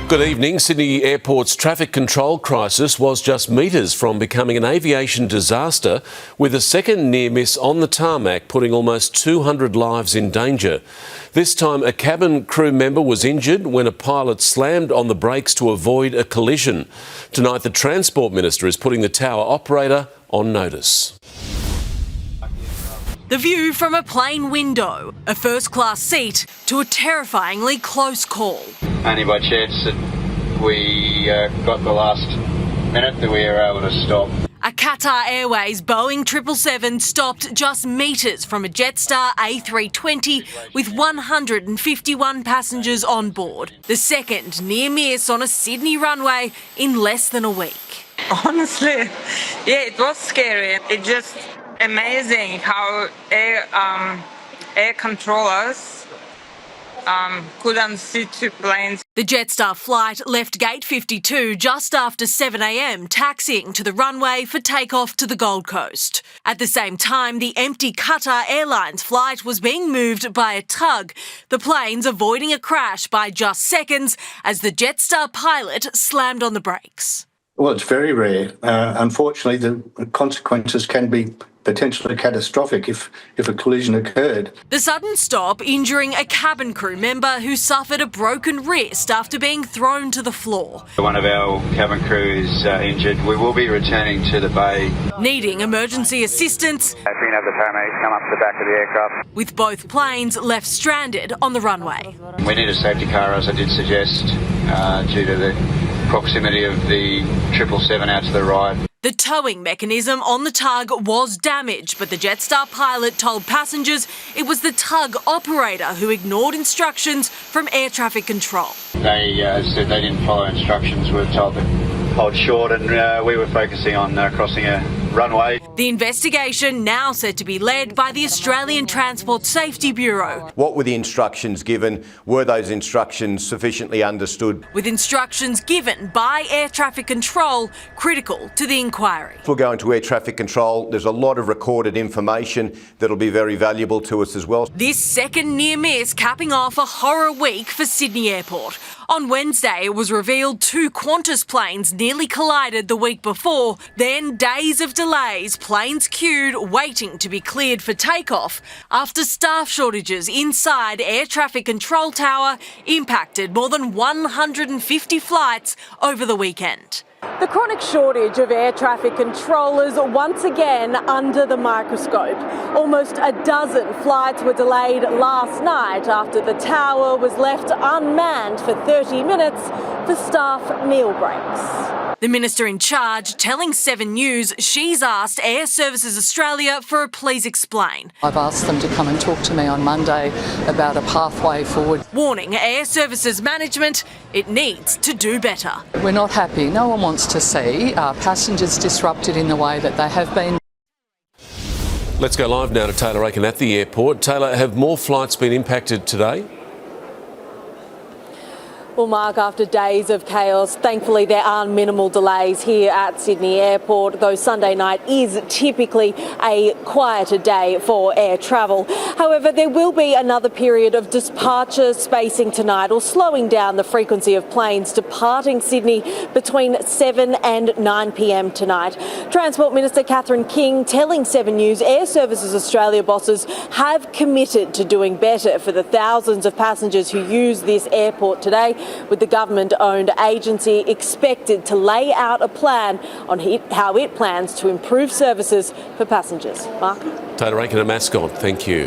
Good evening. Sydney Airport's traffic control crisis was just metres from becoming an aviation disaster, with a second near miss on the tarmac putting almost 200 lives in danger. This time a cabin crew member was injured when a pilot slammed on the brakes to avoid a collision. Tonight the Transport Minister is putting the tower operator on notice. The view from a plane window, a first-class seat to a terrifyingly close call. Only by chance that we got the last minute that we were able to stop. A Qatar Airways Boeing 777 stopped just metres from a Jetstar A320 with 151 passengers on board. The second near miss on a Sydney runway in less than a week. Honestly, yeah, it was scary. It's just amazing how air controllers couldn't see two planes. The Jetstar flight left gate 52 just after 7 a.m, taxiing to the runway for takeoff to the Gold Coast. At the same time, the empty Qatar Airlines flight was being moved by a tug, the planes avoiding a crash by just seconds as the Jetstar pilot slammed on the brakes. Well, it's very rare. Unfortunately, the consequences can be potentially catastrophic if a collision occurred. The sudden stop injuring a cabin crew member who suffered a broken wrist after being thrown to the floor. One of our cabin crew is injured. We will be returning to the bay. Needing emergency assistance, If we can have the paramedics come up to the back of the aircraft. with both planes left stranded on the runway. We need a safety car, as I did suggest, due to the proximity of the 777 out to the right. The towing mechanism on the tug was damaged, but the Jetstar pilot told passengers it was the tug operator who ignored instructions from air traffic control. They said they didn't follow instructions. We were told to hold short, and we were focusing on crossing a runway. The investigation now said to be led by the Australian Transport Safety Bureau. What were the instructions given? Were those instructions sufficiently understood? With instructions given by air traffic control critical to the inquiry. We'll go into air traffic control. There's a lot of recorded information that'll be very valuable to us as well. This second near miss capping off a horror week for Sydney Airport. On Wednesday, it was revealed two Qantas planes nearly collided the week before. Then days of delays, planes queued waiting to be cleared for takeoff after staff shortages inside Air Traffic Control Tower impacted more than 150 flights over the weekend. The chronic shortage of air traffic controllers once again under the microscope. Almost a dozen flights were delayed last night after the tower was left unmanned for 30 minutes for staff meal breaks. The minister in charge telling 7 News she's asked Air Services Australia for a please explain. I've asked them to come and talk to me on Monday about a pathway forward. Warning Air Services management it needs to do better. We're not happy. No one wants to see our passengers disrupted in the way that they have been. Let's go live now to Taylor Aiken at the airport. Taylor, have more flights been impacted today? Well, Mark, after days of chaos, thankfully there are minimal delays here at Sydney Airport, though Sunday night is typically a quieter day for air travel. However, there will be another period of departure spacing tonight, or slowing down the frequency of planes departing Sydney between 7 and 9 p.m. tonight. Transport Minister Catherine King telling 7 News Air Services Australia bosses have committed to doing better for the thousands of passengers who use this airport today, with the government-owned agency expected to lay out a plan on how it plans to improve services for passengers. Mark? Taylor Aiken, a mascot. Thank you.